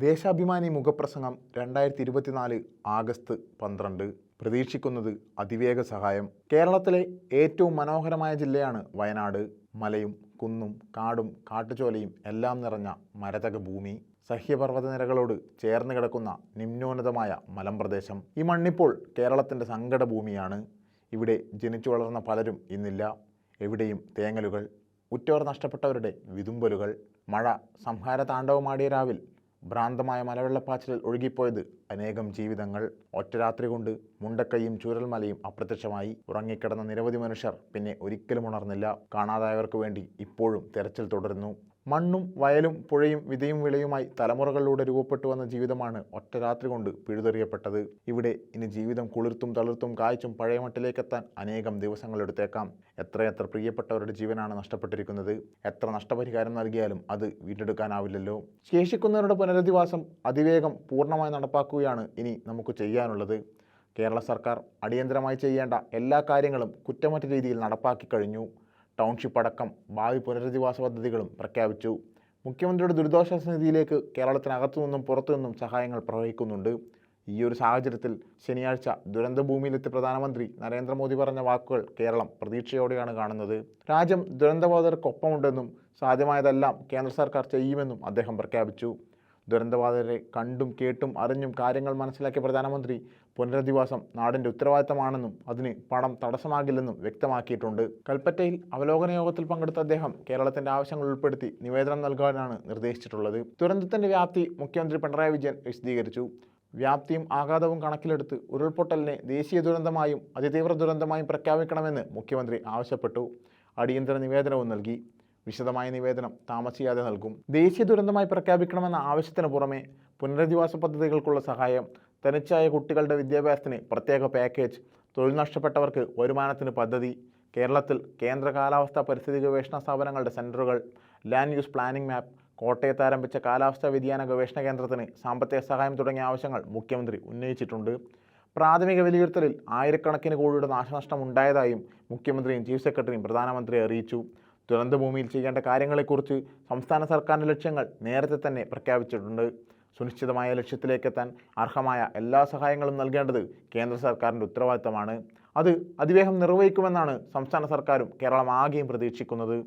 ദേശാഭിമാനി മുഖപ്രസംഗം 2024 ആഗസ്റ്റ് 12. പ്രതീക്ഷിക്കുന്നത് അതിവേഗ സഹായം. കേരളത്തിലെ ഏറ്റവും മനോഹരമായ ജില്ലയാണ് വയനാട്. മലയും കുന്നും കാടും കാട്ടുചോലയും എല്ലാം നിറഞ്ഞ മരതക ഭൂമി. സഹ്യപർവ്വതനിരകളോട് ചേർന്ന് കിടക്കുന്ന നിമ്നോന്നതമായ മലമ്പ്രദേശം. ഈ മണ്ണിപ്പോൾ കേരളത്തിൻ്റെ സങ്കടഭൂമിയാണ്. ഇവിടെ ജനിച്ചു വളർന്ന പലരും ഇന്നില്ല. എവിടെയും തേങ്ങലുകൾ, ഉറ്റവർ നഷ്ടപ്പെട്ടവരുടെ വിതുമ്പലുകൾ. മഴ സംഹാര താണ്ഡവമാടിയ രാവിൽ ഭ്രാന്തമായ മലവെള്ളപ്പാച്ചിലിൽ ഒഴുകിപ്പോയത് അനേകം ജീവിതങ്ങൾ. ഒറ്റ രാത്രി കൊണ്ട് മുണ്ടക്കൈയും ചൂരൽമലയും അപ്രത്യക്ഷമായി. ഉറങ്ങിക്കിടന്ന നിരവധി മനുഷ്യർ പിന്നെ ഒരിക്കലും ഉണർന്നില്ല. കാണാതായവർക്ക് വേണ്ടി ഇപ്പോഴും തെരച്ചിൽ തുടരുന്നു. മണ്ണും വയലും പുഴയും വിതയും വിളയുമായി തലമുറകളിലൂടെ രൂപപ്പെട്ടു വന്ന ജീവിതമാണ് ഒറ്റ രാത്രി കൊണ്ട് പിഴുതെറിയപ്പെട്ടത്. ഇവിടെ ഇനി ജീവിതം കുളിർത്തും തളിർത്തും കായ്ച്ചും പഴയ മട്ടിലേക്കെത്താൻ അനേകം ദിവസങ്ങളെടുത്തേക്കാം. എത്രയെത്ര പ്രിയപ്പെട്ടവരുടെ ജീവനാണ് നഷ്ടപ്പെട്ടിരിക്കുന്നത്. എത്ര നഷ്ടപരിഹാരം നൽകിയാലും അത് വീണ്ടെടുക്കാനാവില്ലല്ലോ. ശേഷിക്കുന്നവരുടെ പുനരധിവാസം അതിവേഗം പൂർണ്ണമായി നടപ്പാക്കുകയാണ് ഇനി നമുക്ക് ചെയ്യാനുള്ളത്. കേരള സർക്കാർ അടിയന്തരമായി ചെയ്യേണ്ട എല്ലാ കാര്യങ്ങളും കുറ്റമറ്റ രീതിയിൽ നടപ്പാക്കി കഴിഞ്ഞു. ടൗൺഷിപ്പ് അടക്കം ഭാവി പുനരധിവാസ പദ്ധതികളും പ്രഖ്യാപിച്ചു. മുഖ്യമന്ത്രിയുടെ ദുരിതാശ്വാസ നിധിയിലേക്ക് കേരളത്തിനകത്തു നിന്നും പുറത്തു നിന്നും സഹായങ്ങൾ പ്രവഹിക്കുന്നുണ്ട്. ഈയൊരു സാഹചര്യത്തിൽ ശനിയാഴ്ച ദുരന്തഭൂമിയിലെത്തിയ പ്രധാനമന്ത്രി നരേന്ദ്രമോദി പറഞ്ഞ വാക്കുകൾ കേരളം പ്രതീക്ഷയോടെയാണ് കാണുന്നത്. രാജ്യം ദുരന്തബാധിതർക്കൊപ്പമുണ്ടെന്നും സാധ്യമായതെല്ലാം കേന്ദ്ര സർക്കാർ ചെയ്യുമെന്നും അദ്ദേഹം പ്രഖ്യാപിച്ചു. ദുരന്തബാധിതരെ കണ്ടും കേട്ടും അറിഞ്ഞും കാര്യങ്ങൾ മനസ്സിലാക്കിയ പ്രധാനമന്ത്രി പുനരധിവാസം നാടിൻ്റെ ഉത്തരവാദിത്തമാണെന്നും അതിന് പണം തടസ്സമാകില്ലെന്നും വ്യക്തമാക്കിയിട്ടുണ്ട്. കൽപ്പറ്റയിൽ അവലോകന യോഗത്തിൽ പങ്കെടുത്ത അദ്ദേഹം കേരളത്തിൻ്റെ ആവശ്യങ്ങൾ ഉൾപ്പെടുത്തി നിവേദനം നൽകാനാണ് നിർദ്ദേശിച്ചിട്ടുള്ളത്. ദുരന്തത്തിൻ്റെ വ്യാപ്തി മുഖ്യമന്ത്രി പിണറായി വിജയൻ വിശദീകരിച്ചു. വ്യാപ്തിയും ആഘാതവും കണക്കിലെടുത്ത് ഉരുൾപൊട്ടലിനെ ദേശീയ ദുരന്തമായും അതിതീവ്ര ദുരന്തമായും പ്രഖ്യാപിക്കണമെന്ന് മുഖ്യമന്ത്രി ആവശ്യപ്പെട്ടു. അടിയന്തര നിവേദനവും നൽകി. വിശദമായ നിവേദനം താമസിയാതെ നൽകും. ദേശീയ ദുരന്തമായി പ്രഖ്യാപിക്കണമെന്ന ആവശ്യത്തിന് പുറമെ പുനരധിവാസ പദ്ധതികൾക്കുള്ള സഹായം, തനിച്ചായ കുട്ടികളുടെ വിദ്യാഭ്യാസത്തിന് പ്രത്യേക പാക്കേജ്, തൊഴിൽ നഷ്ടപ്പെട്ടവർക്ക് വരുമാനത്തിന് പദ്ധതി, കേരളത്തിൽ കേന്ദ്ര കാലാവസ്ഥാ പരിസ്ഥിതി ഗവേഷണ സ്ഥാപനങ്ങളുടെ സെൻറ്ററുകൾ, ലാൻഡ് യൂസ് പ്ലാനിംഗ് മാപ്പ്, കോട്ടയത്ത് ആരംഭിച്ച കാലാവസ്ഥാ വ്യതിയാന ഗവേഷണ കേന്ദ്രത്തിന് സാമ്പത്തിക സഹായം തുടങ്ങിയ ആവശ്യങ്ങൾ മുഖ്യമന്ത്രി ഉന്നയിച്ചിട്ടുണ്ട്. പ്രാഥമിക വിലയിരുത്തലിൽ ആയിരക്കണക്കിന് കോടിയുടെ നാശനഷ്ടം ഉണ്ടായതായും മുഖ്യമന്ത്രിയും ചീഫ് സെക്രട്ടറിയും പ്രധാനമന്ത്രിയെ അറിയിച്ചു. ദുരന്തഭൂമിയിൽ ചെയ്യേണ്ട കാര്യങ്ങളെക്കുറിച്ച് സംസ്ഥാന സർക്കാരിൻ്റെ ലക്ഷ്യങ്ങൾ നേരത്തെ തന്നെ പ്രഖ്യാപിച്ചിട്ടുണ്ട്. സുനിശ്ചിതമായ ലക്ഷ്യത്തിലേക്കെത്താൻ അർഹമായ എല്ലാ സഹായങ്ങളും നൽകേണ്ടത് കേന്ദ്ര സർക്കാരിൻ്റെ ഉത്തരവാദിത്തമാണ്. അത് അതിവേഗം നിർവഹിക്കുമെന്നാണ് സംസ്ഥാന സർക്കാരും കേരളം ആകെയും പ്രതീക്ഷിക്കുന്നത്.